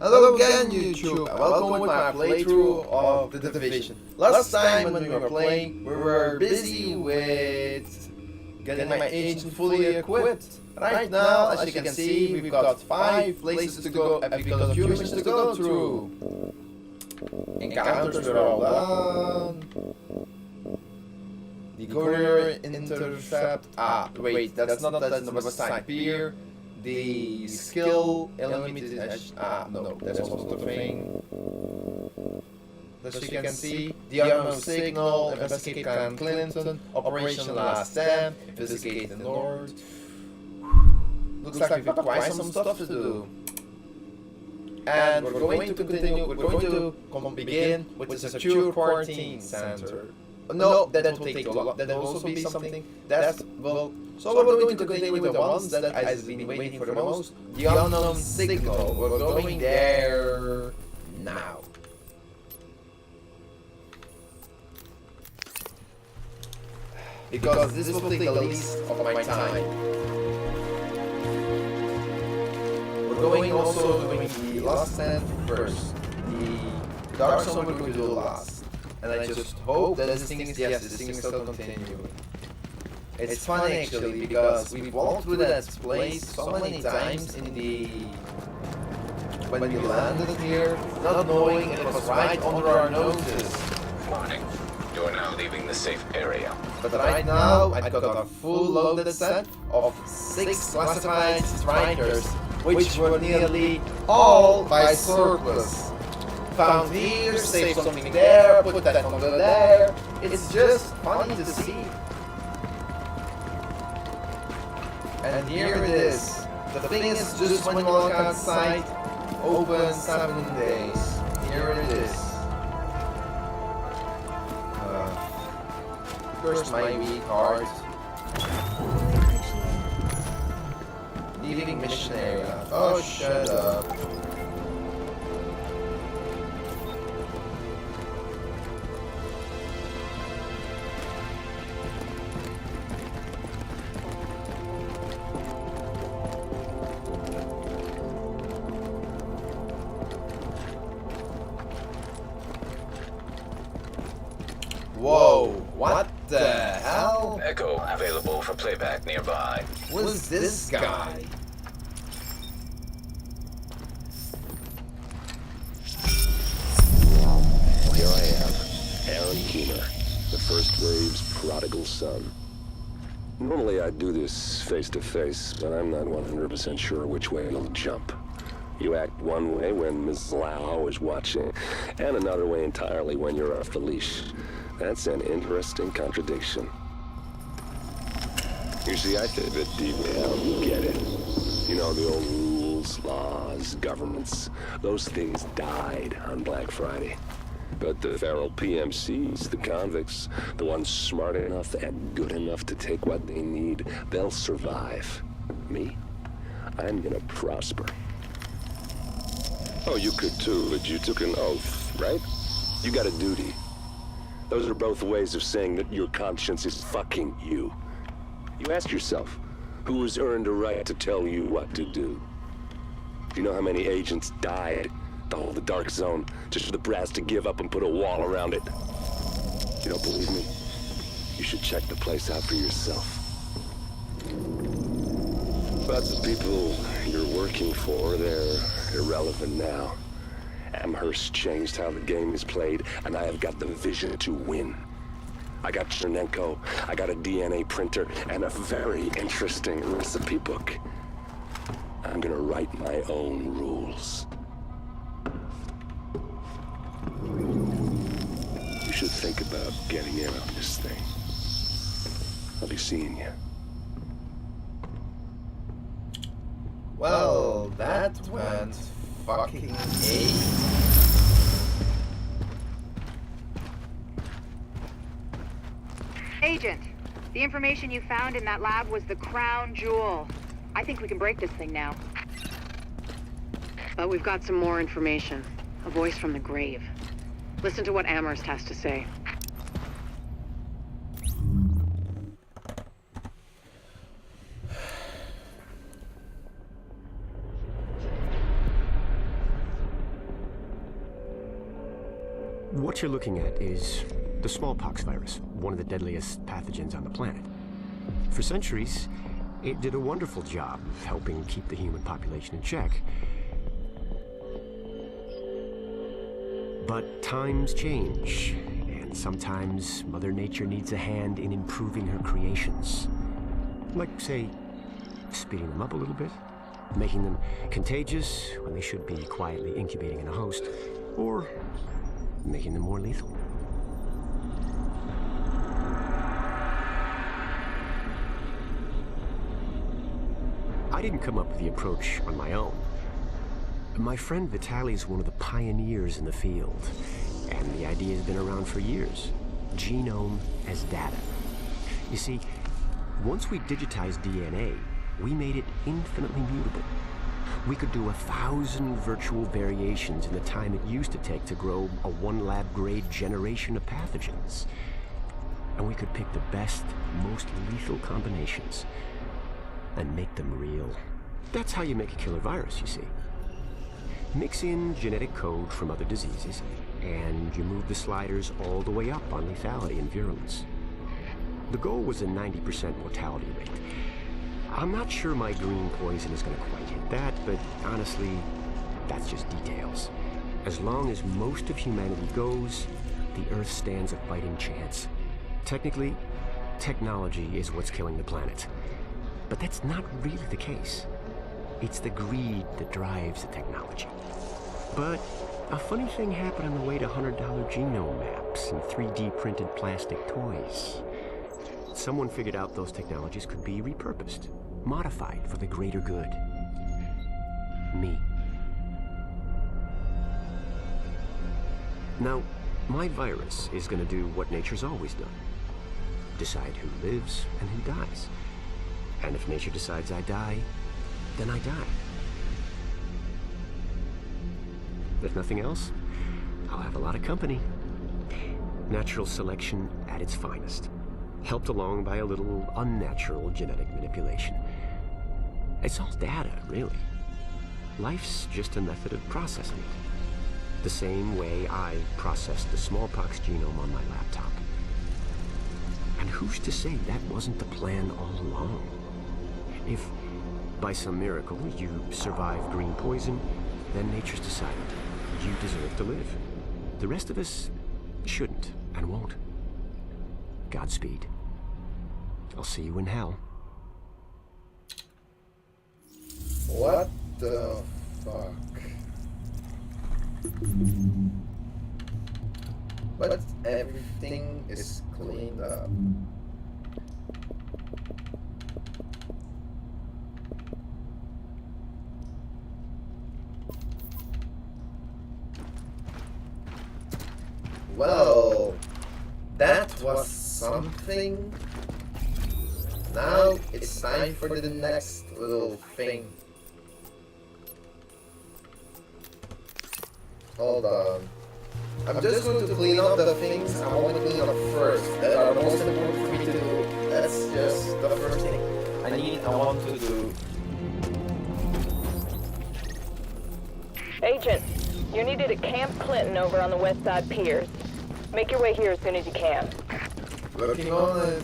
Hello again, YouTube, and welcome with my playthrough of The Division. Last time when we were playing, we were busy with getting my agent fully equipped. Right now, as you can see, we've got 5 places to go, and we've got a few missions to go through. Encounters were all done. The courier intercept. Wait, that's not the west side pier. The skill unlimited edge. No, that's also the thing. As you can see, the unknown signal, investigate Camp Clinton, Operation Last Stand, investigate the north. Looks like we've got quite some stuff to do. And we're going to continue, we're going to begin with the secure quarantine center. No, that will take a lot, that will also be something that will... So we're going to continue with the ones that I've been waiting for the most. The unknown signal, we're going there now. Because this will take the least of my time. We're going also doing the last stand first. The dark zone we're going to do last. And I just hope that this thing is, yes, this thing is still continuing. It's funny actually, because we've walked through that place so many times in the... when we landed here, not knowing it was right under our noses. Warning, you are now leaving the safe area. But right now, I've got a full loaded set of 6 classified strikers, which were nearly all by surplus. Found here, save something there, put that under there. It's just funny to see. And here it is. The thing is just when you walk outside, open 7 days. Here it is. First my weak heart. Leaving mission area. Oh, shut up. Whoa, what the hell? Echo available for playback nearby. Who's this guy? Here I am, Aaron Keener, the first wave's prodigal son. Normally I'd do this face-to-face, but I'm not 100% sure which way you'll jump. You act one way when Ms. Lau is watching, and another way entirely when you're off the leash. That's an interesting contradiction. You see, I fit a bit deep down, you get it. You know, the old rules, laws, governments, those things died on Black Friday. But the feral PMCs, the convicts, the ones smart enough and good enough to take what they need, they'll survive. Me? I'm gonna prosper. Oh, you could too, but you took an oath, right? You got a duty. Those are both ways of saying that your conscience is fucking you. You ask yourself, who has earned a right to tell you what to do? Do you know how many agents died to hold the Dark Zone just for the brass to give up and put a wall around it? You don't believe me? You should check the place out for yourself. But the people you're working for, they're irrelevant now. Amherst changed how the game is played, and I have got the vision to win. I got Chernenko, I got a DNA printer, and a very interesting recipe book. I'm gonna write my own rules. You should think about getting in on this thing. I'll be seeing you. Well, that went fucking A. Agent, the information you found in that lab was the crown jewel. I think we can break this thing now. But we've got some more information. A voice from the grave. Listen to what Amherst has to say. What you're looking at is the smallpox virus, one of the deadliest pathogens on the planet. For centuries, it did a wonderful job of helping keep the human population in check. But times change, and sometimes Mother Nature needs a hand in improving her creations. Like, say, speeding them up a little bit, making them contagious when they should be quietly incubating in a host, or making them more lethal. I didn't come up with the approach on my own. My friend Vitaly is one of the pioneers in the field, and the idea has been around for years. Genome as data. You see, once we digitized DNA, we made it infinitely mutable. We could do 1,000 virtual variations in the time it used to take to grow a 1 lab grade generation of pathogens. And we could pick the best, most lethal combinations and make them real. That's how you make a killer virus, you see. Mix in genetic code from other diseases, and you move the sliders all the way up on lethality and virulence. The goal was a 90% mortality rate. I'm not sure my green poison is going to quite hit that, but honestly, that's just details. As long as most of humanity goes, the Earth stands a fighting chance. Technically, technology is what's killing the planet. But that's not really the case. It's the greed that drives the technology. But a funny thing happened on the way to $100 genome maps and 3D printed plastic toys. Someone figured out those technologies could be repurposed, modified for the greater good. Me. Now, my virus is going to do what nature's always done. Decide who lives and who dies. And if nature decides I die, then I die. If nothing else, I'll have a lot of company. Natural selection at its finest, helped along by a little unnatural genetic manipulation. It's all data, really. Life's just a method of processing it. The same way I processed the smallpox genome on my laptop. And who's to say that wasn't the plan all along? If, by some miracle, you survive green poison, then nature's decided you deserve to live. The rest of us shouldn't and won't. Godspeed. I'll see you in hell. What the fuck? But everything is cleaned up. Well, that was something. Now it's time for the next little thing. Hold on. I'm just going to clean up the things I want to clean up first that are most important for me to do. That's just the first thing I want to do. Agent, you're needed at Camp Clinton over on the West Side Piers. Make your way here as soon as you can. Working on it.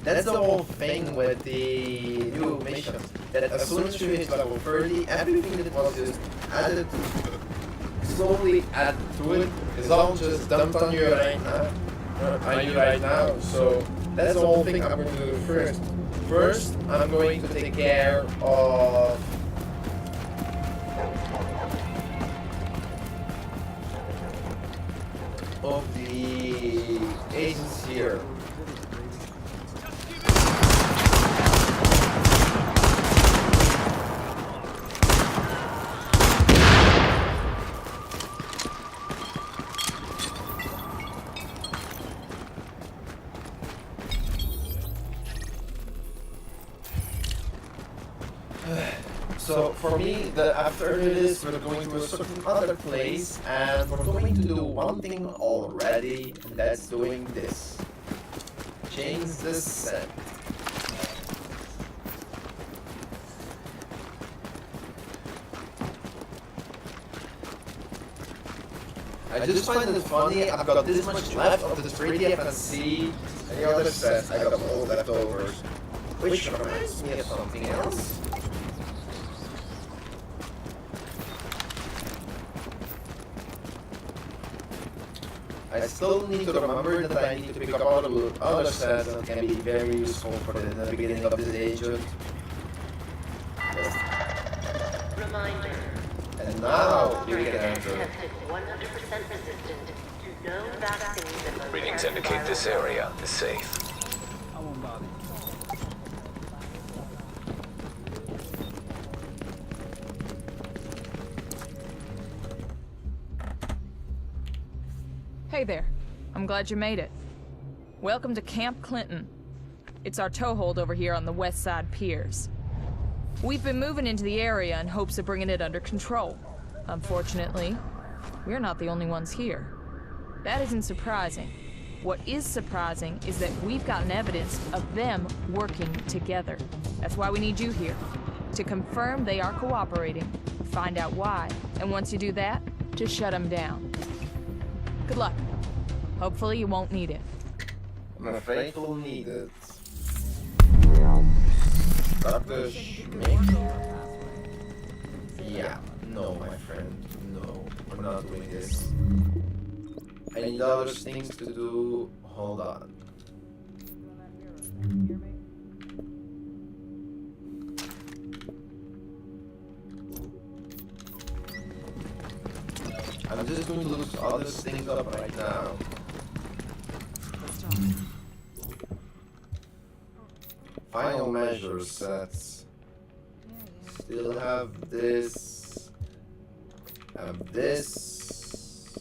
That's the whole thing with the new mission. That as soon as you hit level 30, everything that was just added, slowly added to it, is all just dumped on you right now. So that's the whole thing I'm going to do first. First, I'm going to take care of the agents here. So for me, after this, we're going to a certain other place, and we're going to do one thing already, and that's doing this. Change the set. I just find it funny, I've got this much left of the 3D FNC, and the other set, I got all leftovers. Which reminds me of something else. I still need to remember that I need to pick up other sets that can be very useful for the beginning of this agent. Reminder. And now you can enter. Tested 100% resistant to known vaccines and Readings indicate this area is safe. I won't bother you. Hey there. I'm glad you made it. Welcome to Camp Clinton. It's our toehold over here on the west side piers. We've been moving into the area in hopes of bringing it under control. Unfortunately, we're not the only ones here. That isn't surprising. What is surprising is that we've gotten evidence of them working together. That's why we need you here. To confirm they are cooperating, find out why, and once you do that, to shut them down. Good luck. Hopefully you won't need it. I'm afraid we'll need it. Dr. Schmidt? Yeah, no, my friend, no. I'm not doing this. I need other things to do. Hold on. I'm just going to look other things up right now. Final measure sets. Still have this. Have this.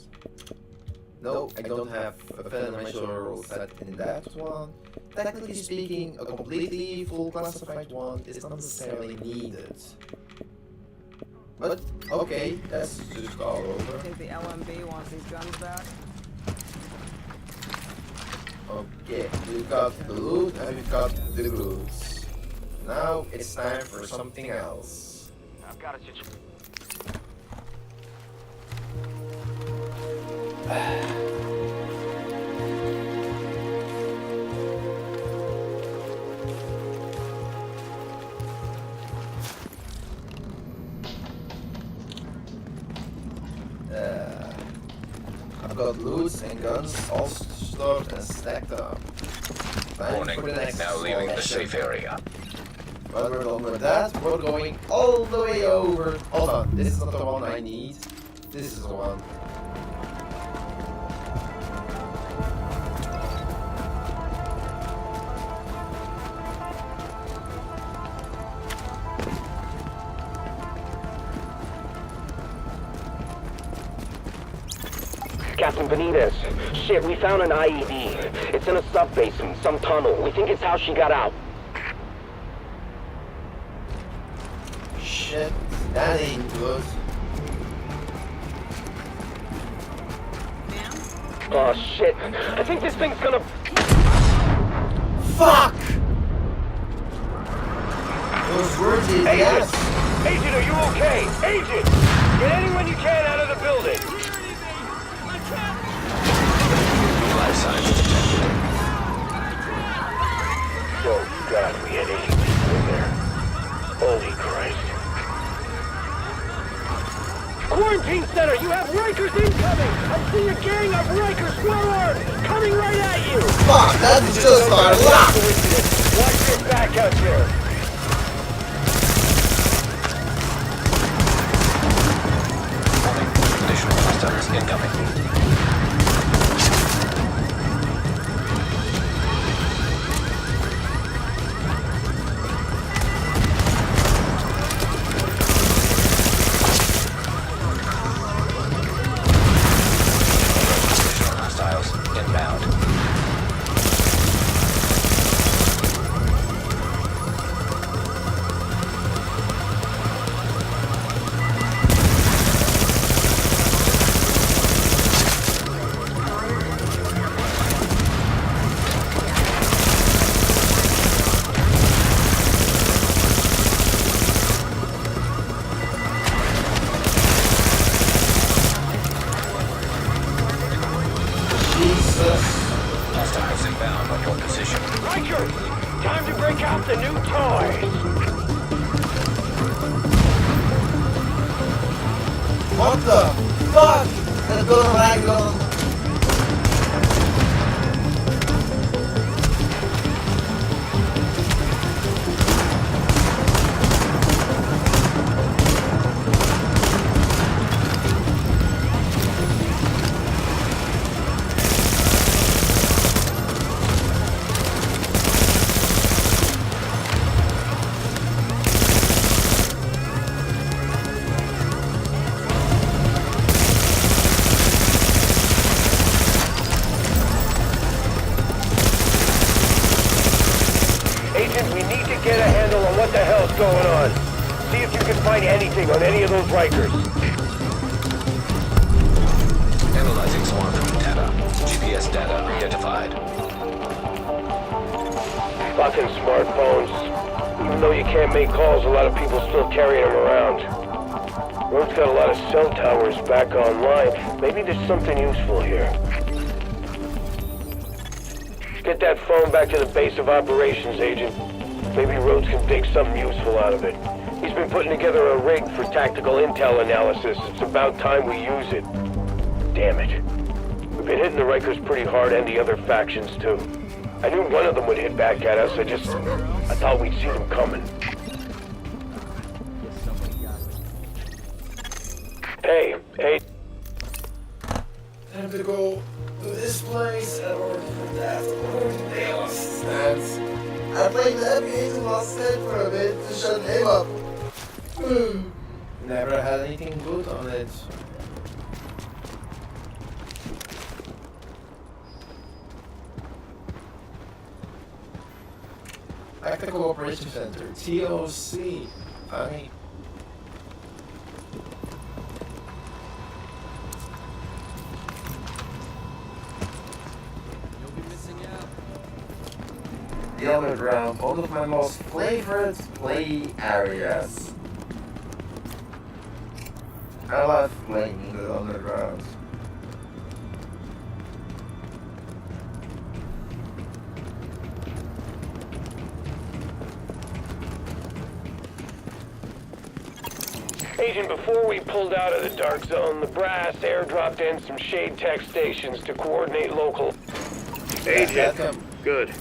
No, I don't have a final measure set in that one. Technically speaking, a completely full classified one is not necessarily needed. But, okay, that's just all over. I think the LMB wants these guns back. Okay, we've got the loot and we've got the goods. Now it's time for something else. I've got a situation. I've got loots and guns all stored and stacked up. Time Warning, for the next now leaving the mission. safe area. When we're done with that, we're going all the way over. Hold on, this is not the one I need. This is the one. Captain Benitez, shit, we found an IED. It's in a sub-basement, some tunnel. We think it's how she got out. Shit, that ain't good. Oh shit, I think this thing's gonna... Fuck! Those words is yes. Agent, are you okay? Agent! Get anyone you can out of the building! Life signs detected. Oh god, we had 80 people in there. Holy Christ. Quarantine center, you have Rikers incoming! I see a gang of Rikers well armed, coming right at you! Fuck, that's just our luck! Watch your back out there! Additional hostiles incoming. break out the new toys. What the fuck? That's gonna lag on. Agent, we need to get a handle on what the hell's going on. See if you can find anything on any of those Rikers. Analyzing smartphone data. GPS data identified. Fucking smartphones. Even though you can't make calls, a lot of people still carry them around. Road's got a lot of cell towers back online. Maybe there's something useful here. Get that phone back to the base of operations, Agent. Maybe Rhodes can dig something useful out of it. He's been putting together a rig for tactical intel analysis. It's about time we use it. Damn it. We've been hitting the Rikers pretty hard and the other factions too. I knew one of them would hit back at us. I thought we'd see them coming. Hey. Time to go to this place and order that stands. I played the NBA last night for a bit to shut him up. Never had anything good on it. Tactical Operations Center, TOC. Funny. The underground, one of my most favorite play areas. I love playing in the underground. Agent, before we pulled out of the dark zone, the brass airdropped in some shade tech stations to coordinate local. Agent, good.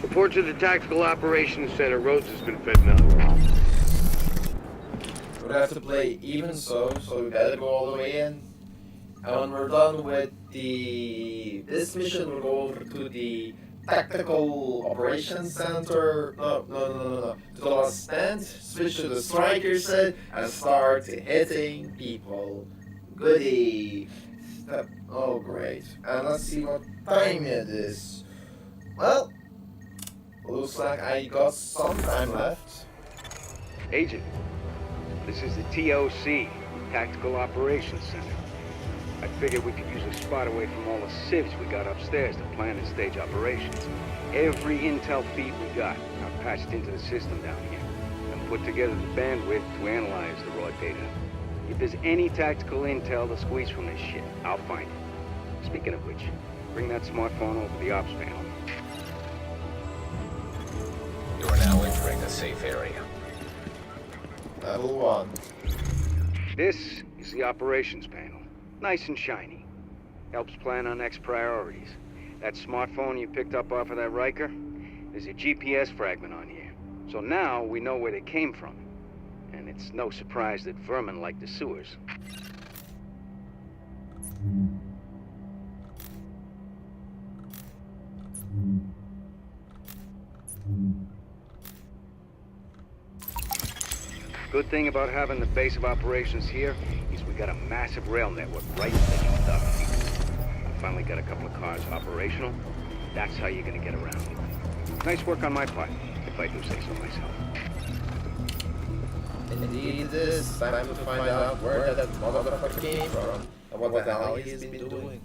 Report to the Tactical Operations Center. Rhodes has been fitting up. We'd have to play even so we gotta go all the way in. And when we're done with this mission, we'll go over to the Tactical Operations Center. No. To the last stand, switch to the striker set, and start hitting people. Goody. Oh, great. And let's see what time it is. Well, looks like I got some time left. Agent, this is the TOC, Tactical Operations Center. I figured we could use a spot away from all the civs we got upstairs to plan and stage operations. Every intel feed we got, I've patched into the system down here and put together the bandwidth to analyze the raw data. If there's any tactical intel to squeeze from this shit, I'll find it. Speaking of which, bring that smartphone over to the ops panel. You are now entering a safe area. Level 1. This is the operations panel. Nice and shiny. Helps plan our next priorities. That smartphone you picked up off of that Riker, there's a GPS fragment on here. So now we know where they came from. And it's no surprise that vermin like the sewers. Good thing about having the base of operations here is we got a massive rail network right at your dock. I finally got a couple of cars operational. That's how you're gonna get around. Nice work on my part, if I do say so myself. Indeed, it is time to find out where that motherfucker came from and what the hell he's been doing.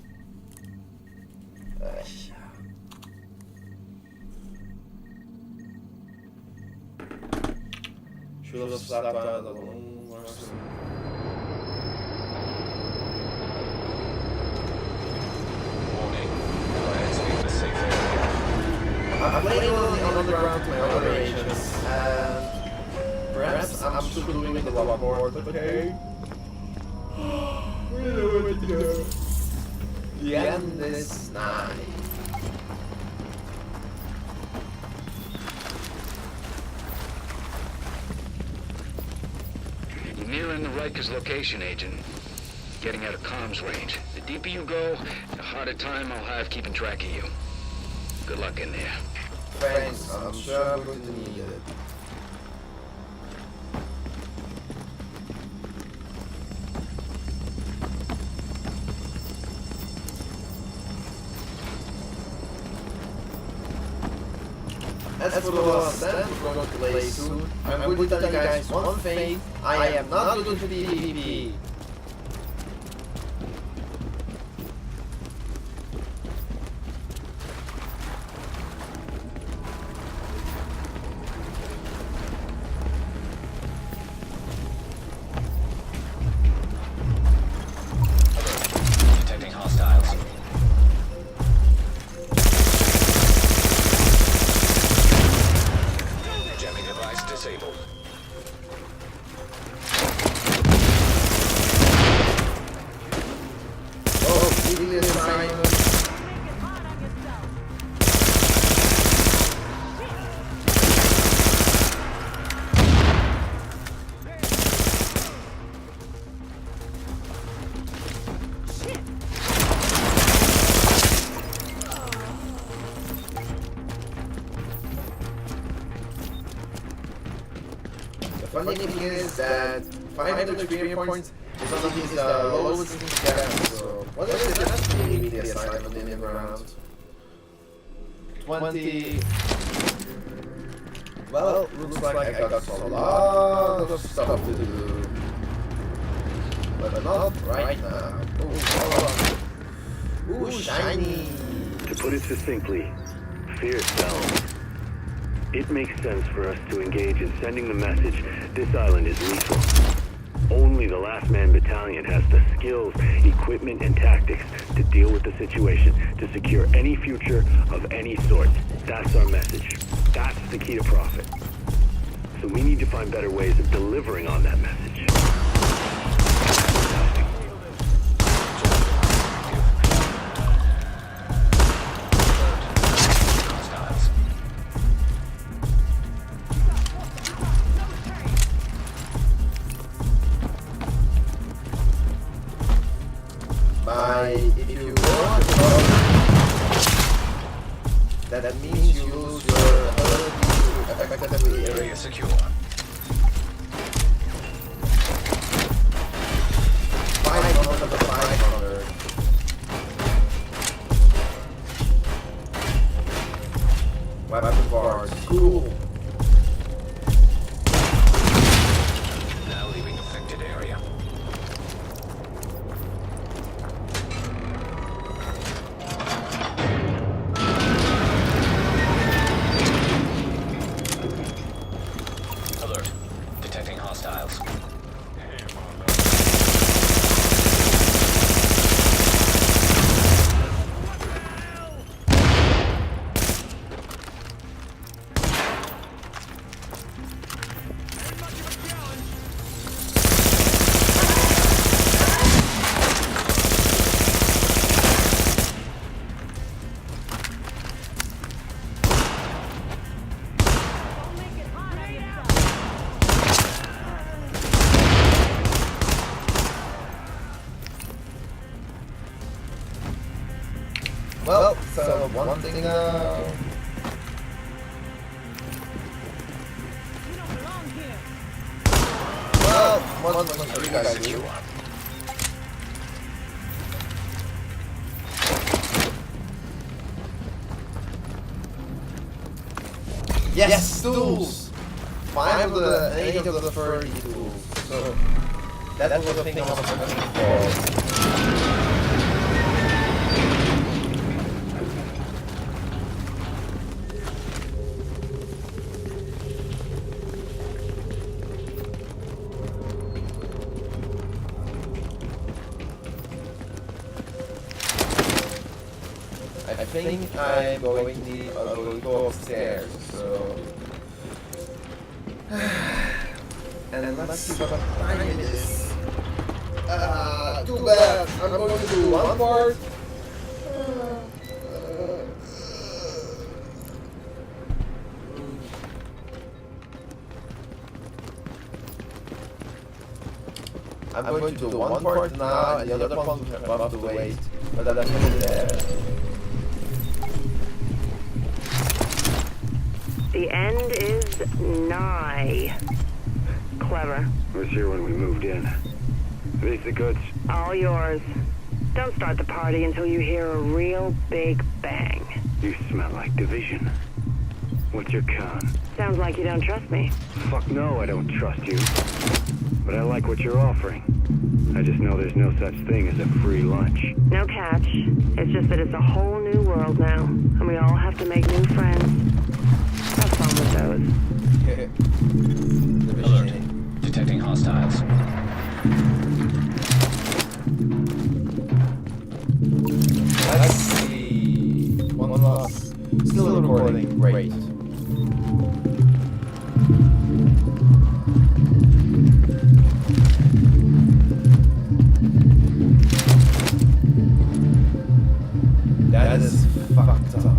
Should have slapped out the balloon or something. Warning. You are entering the safe area. I'm laying on the underground to my teleport, okay? We know where to go. The end is nigh. You're nearing the Rikers location, Agent. Getting out of comms range. The deeper you go, the harder time I'll have keeping track of you. Good luck in there. Thanks, I'm sure I'm going to need it. As for the last stand we're going to play soon, I'm going to tell you guys one thing, I am not going to PvP. Detecting hostiles. Jamming device disabled. Oh, really assignment. The funny thing is that 500 experience points is the lowest thing to get, so what is it? That's really the assignment in the ground. 20. Well, looks like I got a lot of stuff to do. But not right now. Ooh, shiny! To put it succinctly, fear sells. It makes sense for us to engage in sending the message this island is lethal. Only the Last Man Battalion has the skills, equipment, and tactics to deal with the situation, to secure any future of any sort. That's our message. That's the key to profit. So we need to find better ways of delivering on that message. Hostiles. If you want that means you lose your ability to effectively Area secure. 500 of the 500. Weapon bars. Cool. Now leaving affected area. Alert. Detecting hostiles. Well, so one thing well, what you guys do? Yes, tools! 5 of the 8 of the 30 tools. So that was the thing I was looking for. I think I'm going to go upstairs, so... And let's see what time it is. Too bad. I'm going to do one part. I'm going to do one part now, and the other part will have to wait. But that's there. The end is nigh. Clever. I was here when we moved in. These the goods? All yours. Don't start the party until you hear a real big bang. You smell like division. What's your con? Sounds like you don't trust me. Fuck no, I don't trust you. But I like what you're offering. I just know there's no such thing as a free lunch. No catch. It's just that it's a whole new world now, and we all have to make new friends. Have fun with those. Alert. Detecting hostiles. Let's see. One last. Still recording. Great. That is fucked up.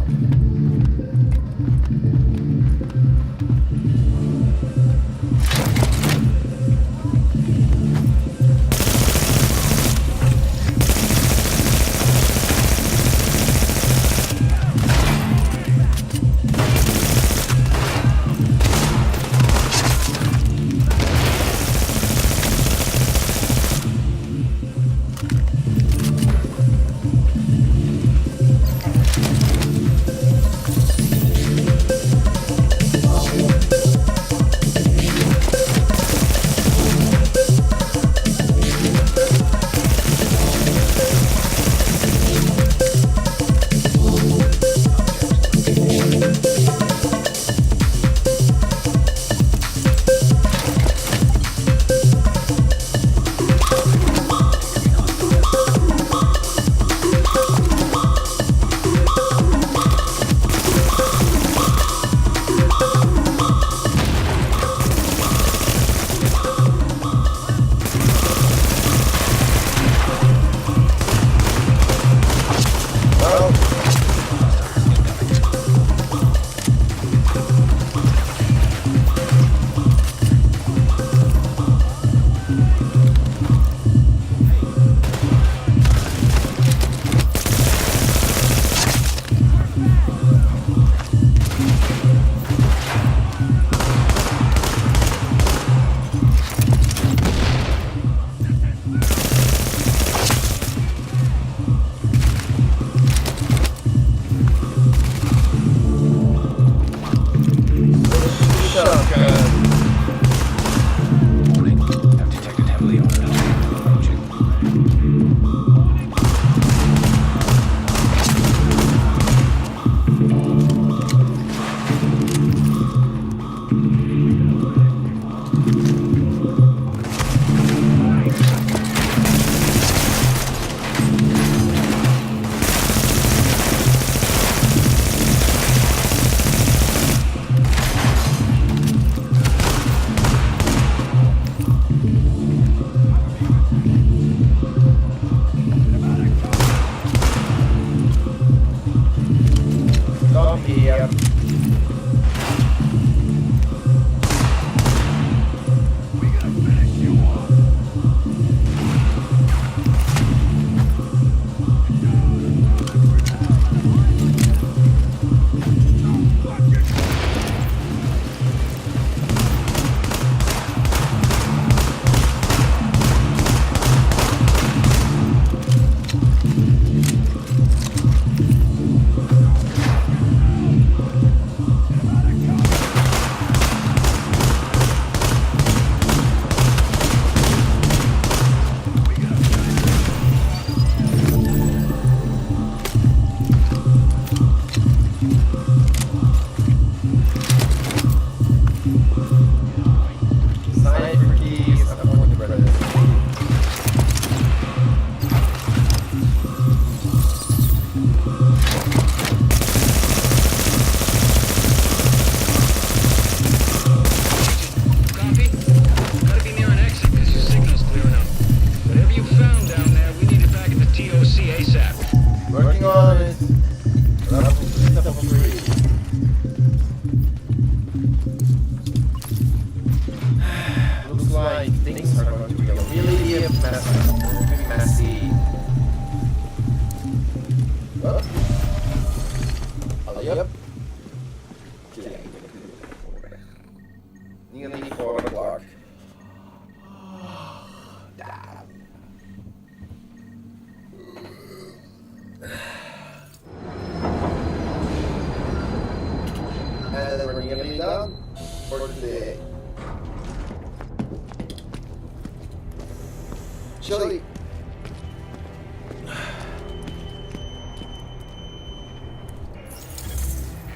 Actually,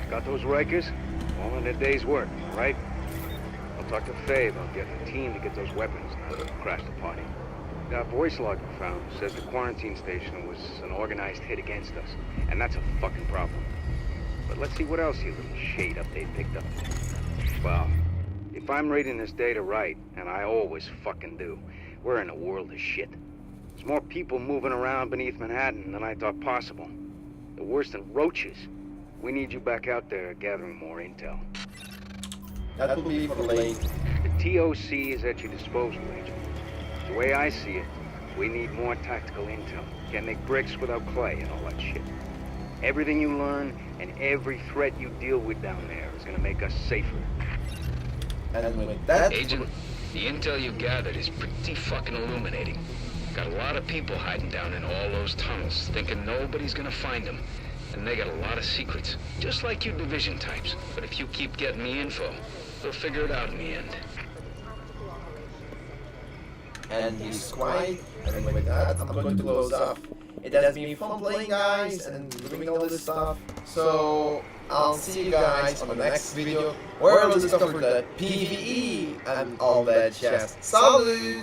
Got those Rikers? All in a day's work, right? I'll talk to Faye about getting a team to get those weapons now to crash the party. That voice log we found says the quarantine station was an organized hit against us, and that's a fucking problem. But let's see what else you little shade update picked up. Well, if I'm reading this data right, and I always fucking do, we're in a world of shit. There's more people moving around beneath Manhattan than I thought possible. They're worse than roaches. We need you back out there gathering more intel. that will be for late. The TOC is at your disposal, Agent. The way I see it, we need more tactical intel. Can't make bricks without clay and all that shit. Everything you learn and every threat you deal with down there is gonna make us safer. And with that, Agent, the intel you've gathered is pretty fucking illuminating. Got a lot of people hiding down in all those tunnels, thinking nobody's gonna find them. And they got a lot of secrets, just like you division types. But if you keep getting me info, they'll figure it out in the end. and he's quiet. And with that, I'm going to close off. It has been fun playing, guys, and doing all this stuff. So I'll see you guys on the next video where we'll discover the PVE and all that jazz. Salut!